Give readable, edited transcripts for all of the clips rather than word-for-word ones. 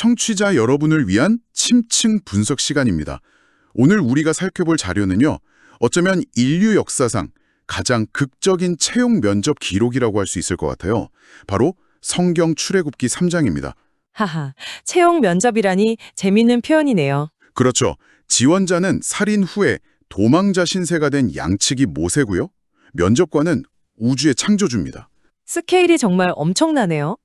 청취자 여러분을 위한 침층 분석 시간입니다. 오늘 우리가 살펴볼 자료는요. 어쩌면 인류 역사상 가장 극적인 채용 면접 기록이라고 할 수 있을 것 같아요. 바로 성경 출애굽기 3장입니다. 하하, 채용 면접이라니 재밌는 표현이네요. 그렇죠. 지원자는 살인 후에 도망자 신세가 된 양치기 모세고요. 면접관은 우주의 창조주입니다. 스케일이 정말 엄청나네요.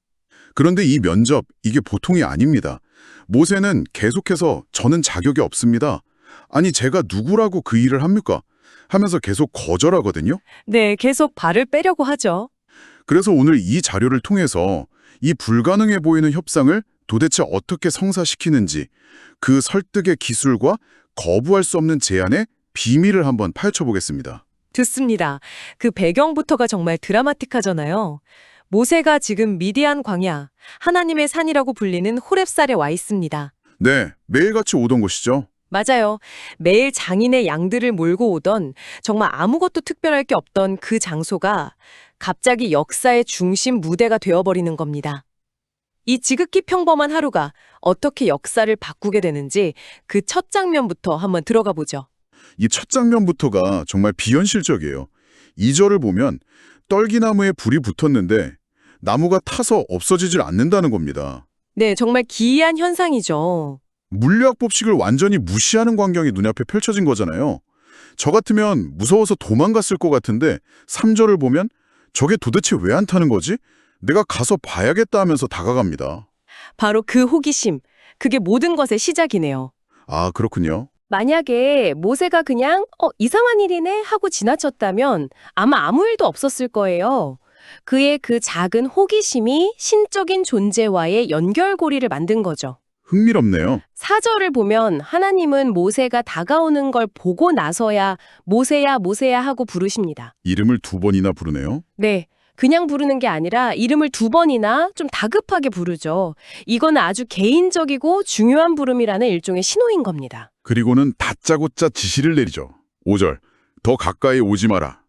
그런데 이 면접, 이게 보통이 아닙니다. 모세는 계속해서 저는 자격이 없습니다. 아니 제가 누구라고 그 일을 합니까? 하면서 계속 거절하거든요. 네, 계속 발을 빼려고 하죠. 그래서 오늘 이 자료를 통해서 이 불가능해 보이는 협상을 도대체 어떻게 성사시키는지 그 설득의 기술과 거부할 수 없는 제안의 비밀을 한번 파헤쳐보겠습니다. 듣습니다. 그 배경부터가 정말 드라마틱하잖아요. 모세가 지금 미디안 광야, 하나님의 산이라고 불리는 호렙산에 와 있습니다. 네, 매일같이 오던 곳이죠. 맞아요. 매일 장인의 양들을 몰고 오던 정말 아무것도 특별할 게 없던 그 장소가 갑자기 역사의 중심 무대가 되어버리는 겁니다. 이 지극히 평범한 하루가 어떻게 역사를 바꾸게 되는지 그 첫 장면부터 한번 들어가 보죠. 이 첫 장면부터가 정말 비현실적이에요. 2절을 보면 떨기나무에 불이 붙었는데 나무가 타서 없어지질 않는다는 겁니다. 네, 정말 기이한 현상이죠. 물리학 법칙을 완전히 무시하는 광경이 눈앞에 펼쳐진 거잖아요. 저 같으면 무서워서 도망갔을 것 같은데 3절을 보면 저게 도대체 왜 안 타는 거지? 내가 가서 봐야겠다 하면서 다가갑니다. 바로 그 호기심, 그게 모든 것의 시작이네요. 아, 그렇군요. 만약에 모세가 그냥 이상한 일이네 하고 지나쳤다면 아마 아무 일도 없었을 거예요. 그의 그 작은 호기심이 신적인 존재와의 연결고리를 만든 거죠. 흥미롭네요. 4절을 보면 하나님은 모세가 다가오는 걸 보고 나서야 모세야 모세야 하고 부르십니다. 이름을 2번이나 부르네요. 네, 그냥 부르는 게 아니라 이름을 2번이나 좀 다급하게 부르죠. 이건 아주 개인적이고 중요한 부름이라는 일종의 신호인 겁니다. 그리고는 다짜고짜 지시를 내리죠. 5절, 더 가까이 오지 마라.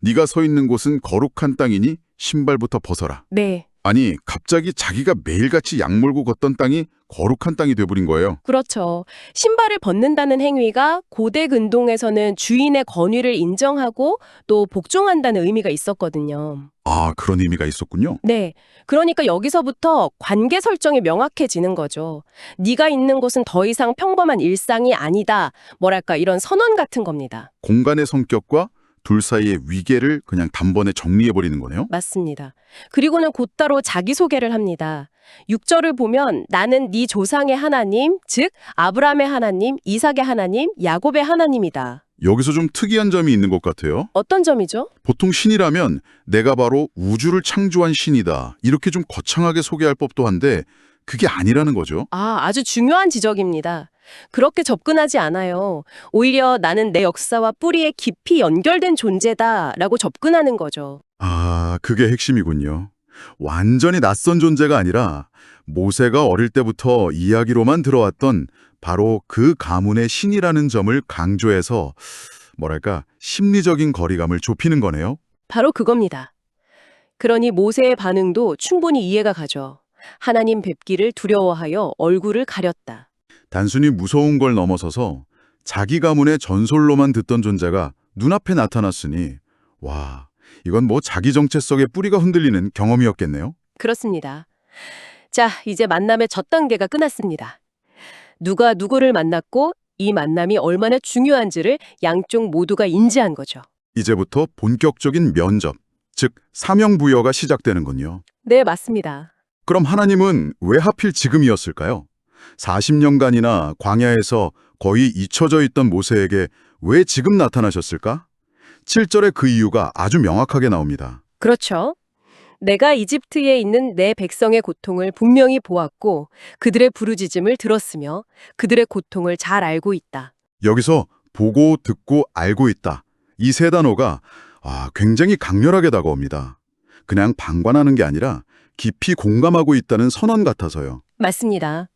네가 서 있는 곳은 거룩한 땅이니 신발부터 벗어라. 네, 아니, 갑자기 자기가 매일같이 약 몰고 걷던 땅이 거룩한 땅이 돼버린 거예요. 그렇죠. 신발을 벗는다는 행위가 고대 근동에서는 주인의 권위를 인정하고 또 복종한다는 의미가 있었거든요. 아, 그런 의미가 있었군요. 네, 그러니까 여기서부터 관계 설정이 명확해지는 거죠. 네가 있는 곳은 더 이상 평범한 일상이 아니다. 뭐랄까 이런 선언 같은 겁니다. 공간의 성격과 둘 사이의 위계를 그냥 단번에 정리해버리는 거네요. 맞습니다. 그리고는 곧바로 자기소개를 합니다. 6절을 보면 나는 네 조상의 하나님, 즉 아브라함의 하나님, 이삭의 하나님, 야곱의 하나님이다. 여기서 좀 특이한 점이 있는 것 같아요. 어떤 점이죠? 보통 신이라면 내가 바로 우주를 창조한 신이다. 이렇게 좀 거창하게 소개할 법도 한데 그게 아니라는 거죠. 아주 중요한 지적입니다. 그렇게 접근하지 않아요. 오히려 나는 내 역사와 뿌리에 깊이 연결된 존재다라고 접근하는 거죠. 아, 그게 핵심이군요. 완전히 낯선 존재가 아니라 모세가 어릴 때부터 이야기로만 들어왔던 바로 그 가문의 신이라는 점을 강조해서 뭐랄까 심리적인 거리감을 좁히는 거네요. 바로 그겁니다. 그러니 모세의 반응도 충분히 이해가 가죠. 하나님 뵙기를 두려워하여 얼굴을 가렸다. 단순히 무서운 걸 넘어서서 자기 가문의 전설로만 듣던 존재가 눈앞에 나타났으니 와, 이건 뭐 자기 정체성의 뿌리가 흔들리는 경험이었겠네요. 그렇습니다. 자, 이제 만남의 첫 단계가 끝났습니다. 누가 누구를 만났고 이 만남이 얼마나 중요한지를 양쪽 모두가 인지한 거죠. 이제부터 본격적인 면접, 즉 사명부여가 시작되는군요. 네, 맞습니다. 그럼 하나님은 왜 하필 지금이었을까요? 40년간이나 광야에서 거의 잊혀져 있던 모세에게 왜 지금 나타나셨을까? 7절의 그 이유가 아주 명확하게 나옵니다. 그렇죠. 내가 이집트에 있는 내 백성의 고통을 분명히 보았고 그들의 부르짖음을 들었으며 그들의 고통을 잘 알고 있다. 여기서 보고, 듣고, 알고 있다. 이 세 단어가 굉장히 강렬하게 다가옵니다. 그냥 방관하는 게 아니라 깊이 공감하고 있다는 선언 같아서요. 맞습니다.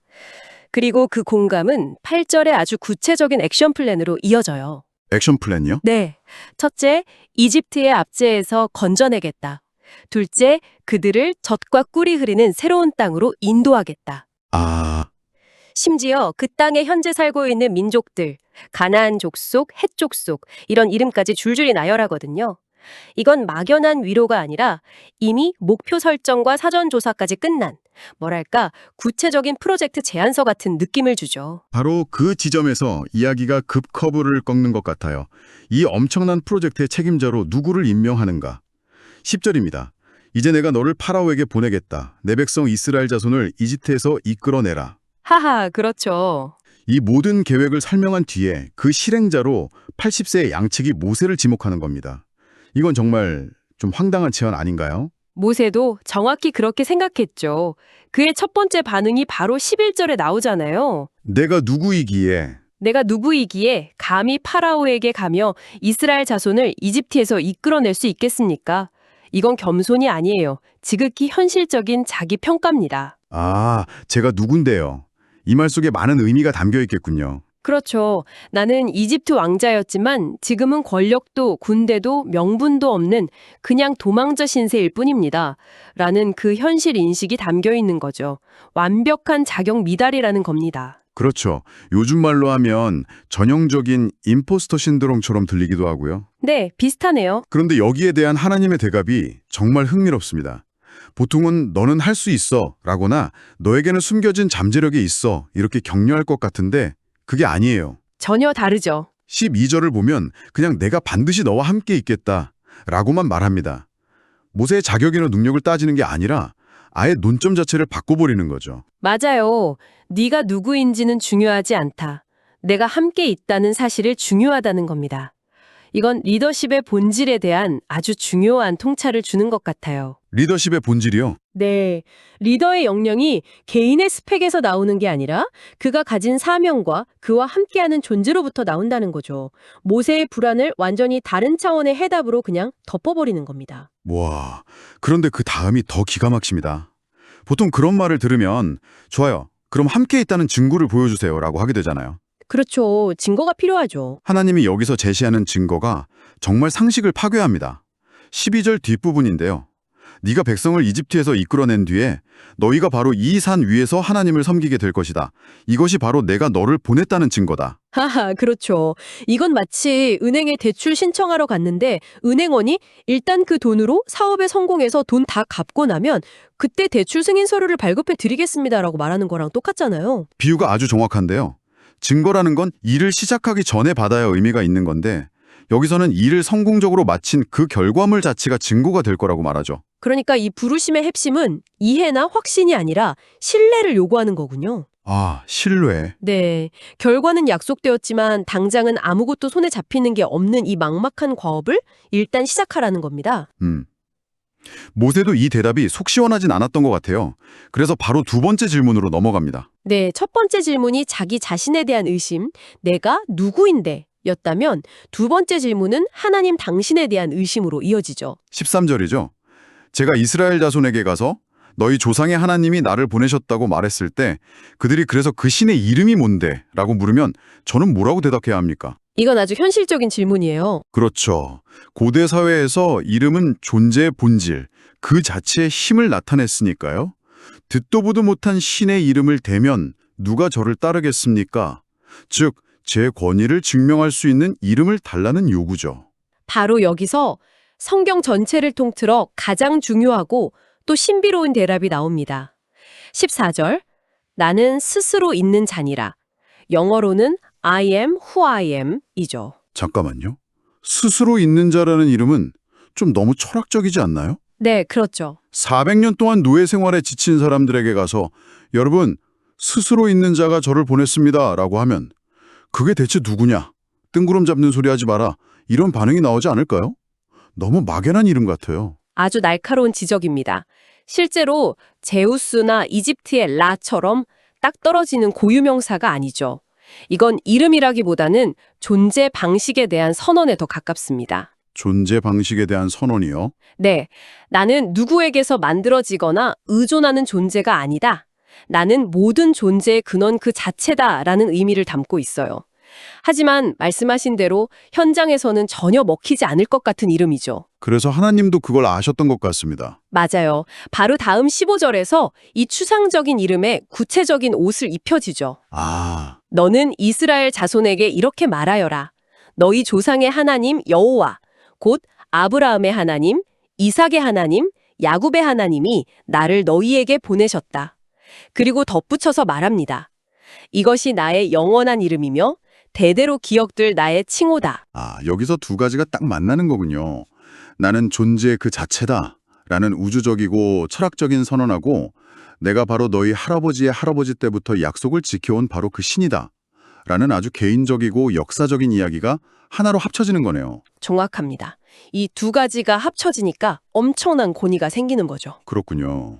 그리고 그 공감은 8절의 아주 구체적인 액션 플랜으로 이어져요. 액션 플랜이요? 네. 첫째, 이집트의 압제에서 건져내겠다. 둘째, 그들을 젖과 꿀이 흐르는 새로운 땅으로 인도하겠다. 아, 심지어 그 땅에 현재 살고 있는 민족들, 가나안 족속, 헷 족속 이런 이름까지 줄줄이 나열하거든요. 이건 막연한 위로가 아니라 이미 목표 설정과 사전 조사까지 끝난 뭐랄까 구체적인 프로젝트 제안서 같은 느낌을 주죠. 바로 그 지점에서 이야기가 급커브를 꺾는 것 같아요. 이 엄청난 프로젝트의 책임자로 누구를 임명하는가? 10절입니다. 이제 내가 너를 파라오에게 보내겠다. 내 백성 이스라엘 자손을 이집트에서 이끌어내라. 하하, 그렇죠. 이 모든 계획을 설명한 뒤에 그 실행자로 80세의 양측이 모세를 지목하는 겁니다. 이건 정말 좀 황당한 제안 아닌가요? 모세도 정확히 그렇게 생각했죠. 그의 첫 번째 반응이 바로 11절에 나오잖아요. 내가 누구이기에 내가 누구이기에 감히 파라오에게 가며 이스라엘 자손을 이집트에서 이끌어낼 수 있겠습니까? 이건 겸손이 아니에요. 지극히 현실적인 자기 평가입니다. 제가 누군데요. 이 말 속에 많은 의미가 담겨 있겠군요. 그렇죠. 나는 이집트 왕자였지만 지금은 권력도 군대도 명분도 없는 그냥 도망자 신세일 뿐입니다. 라는 그 현실 인식이 담겨 있는 거죠. 완벽한 자격 미달이라는 겁니다. 그렇죠. 요즘 말로 하면 전형적인 임포스터 신드롬처럼 들리기도 하고요. 네, 비슷하네요. 그런데 여기에 대한 하나님의 대답이 정말 흥미롭습니다. 보통은 너는 할 수 있어 라거나 너에게는 숨겨진 잠재력이 있어 이렇게 격려할 것 같은데 그게 아니에요. 전혀 다르죠. 12절을 보면 그냥 내가 반드시 너와 함께 있겠다 라고만 말합니다. 모세의 자격이나 능력을 따지는 게 아니라 아예 논점 자체를 바꿔버리는 거죠. 맞아요. 네가 누구인지는 중요하지 않다. 내가 함께 있다는 사실을 중요하다는 겁니다. 이건 리더십의 본질에 대한 아주 중요한 통찰을 주는 것 같아요. 리더십의 본질이요? 네, 리더의 역량이 개인의 스펙에서 나오는 게 아니라 그가 가진 사명과 그와 함께하는 존재로부터 나온다는 거죠. 모세의 불안을 완전히 다른 차원의 해답으로 그냥 덮어버리는 겁니다. 와, 그런데 그 다음이 더 기가 막힙니다. 보통 그런 말을 들으면 좋아요. 그럼 함께 있다는 증거를 보여주세요 라고 하게 되잖아요. 그렇죠. 증거가 필요하죠. 하나님이 여기서 제시하는 증거가 정말 상식을 파괴합니다. 12절 뒷부분인데요. 네가 백성을 이집트에서 이끌어낸 뒤에 너희가 바로 이 산 위에서 하나님을 섬기게 될 것이다. 이것이 바로 내가 너를 보냈다는 증거다. 하하, 그렇죠. 이건 마치 은행에 대출 신청하러 갔는데 은행원이 일단 그 돈으로 사업에 성공해서 돈 다 갚고 나면 그때 대출 승인 서류를 발급해 드리겠습니다라고 말하는 거랑 똑같잖아요. 비유가 아주 정확한데요. 증거라는 건 일을 시작하기 전에 받아야 의미가 있는 건데 여기서는 일을 성공적으로 마친 그 결과물 자체가 증거가 될 거라고 말하죠. 그러니까 이 부르심의 핵심은 이해나 확신이 아니라 신뢰를 요구하는 거군요. 신뢰. 네, 결과는 약속되었지만 당장은 아무것도 손에 잡히는 게 없는 이 막막한 과업을 일단 시작하라는 겁니다. 모세도 이 대답이 속 시원하진 않았던 것 같아요. 그래서 바로 두 번째 질문으로 넘어갑니다. 네, 첫 번째 질문이 자기 자신에 대한 의심, 내가 누구인데? 였다면 두 번째 질문은 하나님 당신에 대한 의심으로 이어지죠. 13절이죠. 제가 이스라엘 자손에게 가서 너희 조상의 하나님이 나를 보내셨다고 말했을 때 그들이 그래서 그 신의 이름이 뭔데? 라고 물으면 저는 뭐라고 대답해야 합니까? 이건 아주 현실적인 질문이에요. 그렇죠. 고대 사회에서 이름은 존재의 본질, 그 자체의 힘을 나타냈으니까요. 듣도 보도 못한 신의 이름을 대면 누가 저를 따르겠습니까? 즉, 제 권위를 증명할 수 있는 이름을 달라는 요구죠. 바로 여기서 성경 전체를 통틀어 가장 중요하고 또 신비로운 대답이 나옵니다. 14절, 나는 스스로 있는 자니라. 영어로는 I am who I am 이죠. 잠깐만요. 스스로 있는 자라는 이름은 좀 너무 철학적이지 않나요? 네, 그렇죠. 400년 동안 노예 생활에 지친 사람들에게 가서 여러분, 스스로 있는 자가 저를 보냈습니다 라고 하면 그게 대체 누구냐? 뜬구름 잡는 소리 하지 마라. 이런 반응이 나오지 않을까요? 너무 막연한 이름 같아요. 아주 날카로운 지적입니다. 실제로 제우스나 이집트의 라처럼 딱 떨어지는 고유명사가 아니죠. 이건 이름이라기보다는 존재 방식에 대한 선언에 더 가깝습니다. 존재 방식에 대한 선언이요? 네, 나는 누구에게서 만들어지거나 의존하는 존재가 아니다. 나는 모든 존재의 근원 그 자체다라는 의미를 담고 있어요. 하지만 말씀하신 대로 현장에서는 전혀 먹히지 않을 것 같은 이름이죠. 그래서 하나님도 그걸 아셨던 것 같습니다. 맞아요. 바로 다음 15절에서 이 추상적인 이름에 구체적인 옷을 입혀지죠. 아, 너는 이스라엘 자손에게 이렇게 말하여라. 너희 조상의 하나님 여호와, 곧 아브라함의 하나님, 이삭의 하나님, 야곱의 하나님이 나를 너희에게 보내셨다. 그리고 덧붙여서 말합니다. 이것이 나의 영원한 이름이며 대대로 기억될 나의 칭호다. 여기서 두 가지가 딱 만나는 거군요. 나는 존재 그 자체다 라는 우주적이고 철학적인 선언하고 내가 바로 너희 할아버지의 할아버지 때부터 약속을 지켜온 바로 그 신이다 라는 아주 개인적이고 역사적인 이야기가 하나로 합쳐지는 거네요. 정확합니다. 이 두 가지가 합쳐지니까 엄청난 권위가 생기는 거죠. 그렇군요.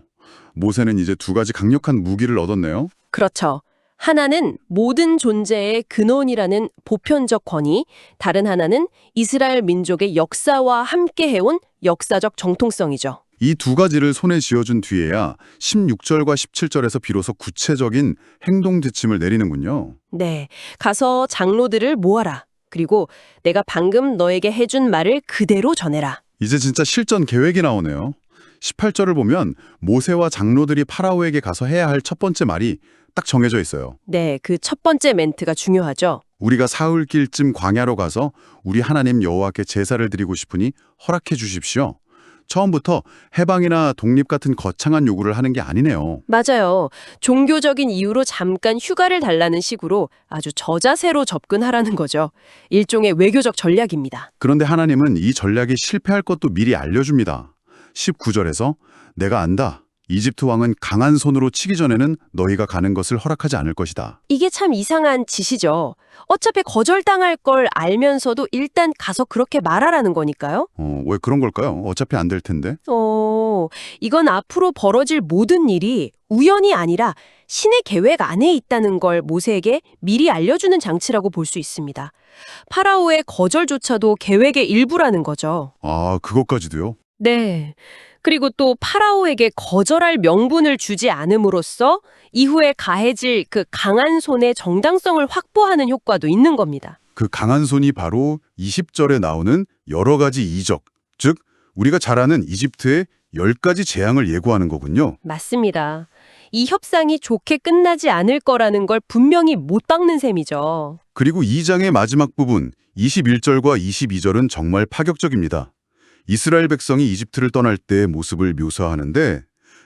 모세는 이제 두 가지 강력한 무기를 얻었네요. 그렇죠. 하나는 모든 존재의 근원이라는 보편적 권위, 다른 하나는 이스라엘 민족의 역사와 함께 해온 역사적 정통성이죠. 이 두 가지를 손에 쥐어준 뒤에야 16절과 17절에서 비로소 구체적인 행동 지침을 내리는군요. 네, 가서 장로들을 모아라. 그리고 내가 방금 너에게 해준 말을 그대로 전해라. 이제 진짜 실전 계획이 나오네요. 18절을 보면 모세와 장로들이 파라오에게 가서 해야 할 첫 번째 말이 딱 정해져 있어요. 네, 그 첫 번째 멘트가 중요하죠. 우리가 사흘길쯤 광야로 가서 우리 하나님 여호와께 제사를 드리고 싶으니 허락해 주십시오. 처음부터 해방이나 독립 같은 거창한 요구를 하는 게 아니네요. 맞아요. 종교적인 이유로 잠깐 휴가를 달라는 식으로 아주 저자세로 접근하라는 거죠. 일종의 외교적 전략입니다. 그런데 하나님은 이 전략이 실패할 것도 미리 알려줍니다. 19절에서 내가 안다. 이집트 왕은 강한 손으로 치기 전에는 너희가 가는 것을 허락하지 않을 것이다. 이게 참 이상한 짓이죠. 어차피 거절당할 걸 알면서도 일단 가서 그렇게 말하라는 거니까요. 왜 그런 걸까요? 어차피 안 될 텐데. 이건 앞으로 벌어질 모든 일이 우연이 아니라 신의 계획 안에 있다는 걸 모세에게 미리 알려주는 장치라고 볼 수 있습니다. 파라오의 거절조차도 계획의 일부라는 거죠. 그것까지도요? 네. 그리고 또 파라오에게 거절할 명분을 주지 않음으로써 이후에 가해질 그 강한 손의 정당성을 확보하는 효과도 있는 겁니다. 그 강한 손이 바로 20절에 나오는 여러 가지 이적, 즉 우리가 잘 아는 이집트의 10가지 재앙을 예고하는 거군요. 맞습니다. 이 협상이 좋게 끝나지 않을 거라는 걸 분명히 못 박는 셈이죠. 그리고 2장의 마지막 부분 21절과 22절은 정말 파격적입니다. 이스라엘 백성이 이집트를 떠날 때의 모습을 묘사하는데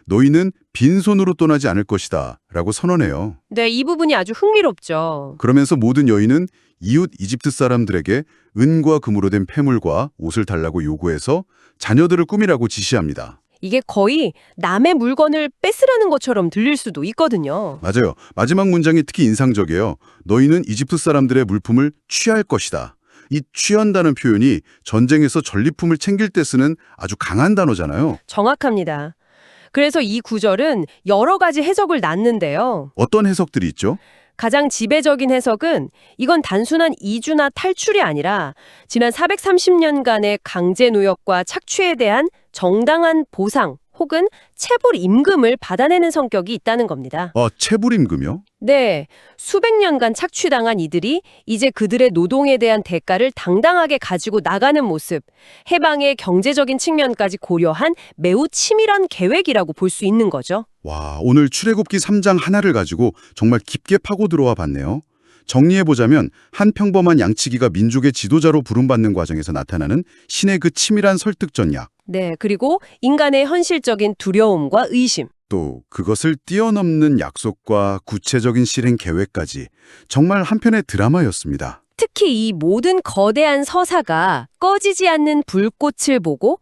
너희는 빈손으로 떠나지 않을 것이다 라고 선언해요. 네, 이 부분이 아주 흥미롭죠. 그러면서 모든 여인은 이웃 이집트 사람들에게 은과 금으로 된 폐물과 옷을 달라고 요구해서 자녀들을 꾸미라고 지시합니다. 이게 거의 남의 물건을 뺏으라는 것처럼 들릴 수도 있거든요. 맞아요. 마지막 문장이 특히 인상적이에요. 너희는 이집트 사람들의 물품을 취할 것이다. 이 취한다는 표현이 전쟁에서 전리품을 챙길 때 쓰는 아주 강한 단어잖아요. 정확합니다. 그래서 이 구절은 여러 가지 해석을 낳는데요. 어떤 해석들이 있죠? 가장 지배적인 해석은 이건 단순한 이주나 탈출이 아니라 지난 430년간의 강제 노역과 착취에 대한 정당한 보상 혹은 체불 임금을 받아내는 성격이 있다는 겁니다. 체불 임금이요? 네, 수백 년간 착취당한 이들이 이제 그들의 노동에 대한 대가를 당당하게 가지고 나가는 모습, 해방의 경제적인 측면까지 고려한 매우 치밀한 계획이라고 볼 수 있는 거죠. 와, 오늘 출애굽기 3장 하나를 가지고 정말 깊게 파고 들어와 봤네요. 정리해보자면 한 평범한 양치기가 민족의 지도자로 부름받는 과정에서 나타나는 신의 그 치밀한 설득 전략. 네, 그리고 인간의 현실적인 두려움과 의심. 또 그것을 뛰어넘는 약속과 구체적인 실행 계획까지 정말 한편의 드라마였습니다. 특히 이 모든 거대한 서사가 꺼지지 않는 불꽃을 보고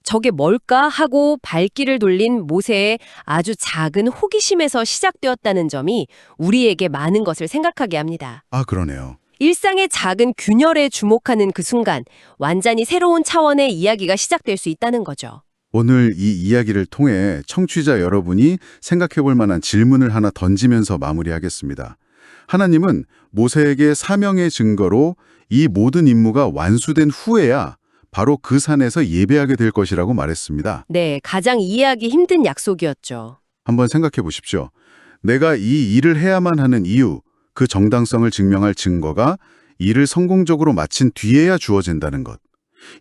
저게 뭘까 하고 발길을 돌린 모세의 아주 작은 호기심에서 시작되었다는 점이 우리에게 많은 것을 생각하게 합니다. 그러네요. 일상의 작은 균열에 주목하는 그 순간 완전히 새로운 차원의 이야기가 시작될 수 있다는 거죠. 오늘 이 이야기를 통해 청취자 여러분이 생각해 볼 만한 질문을 하나 던지면서 마무리하겠습니다. 하나님은 모세에게 사명의 증거로 이 모든 임무가 완수된 후에야 바로 그 산에서 예배하게 될 것이라고 말했습니다. 네, 가장 이해하기 힘든 약속이었죠. 한번 생각해 보십시오. 내가 이 일을 해야만 하는 이유, 그 정당성을 증명할 증거가 일을 성공적으로 마친 뒤에야 주어진다는 것.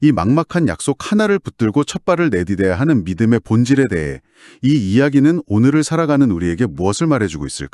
이 막막한 약속 하나를 붙들고 첫 발을 내디뎌야 하는 믿음의 본질에 대해 이 이야기는 오늘을 살아가는 우리에게 무엇을 말해주고 있을까요?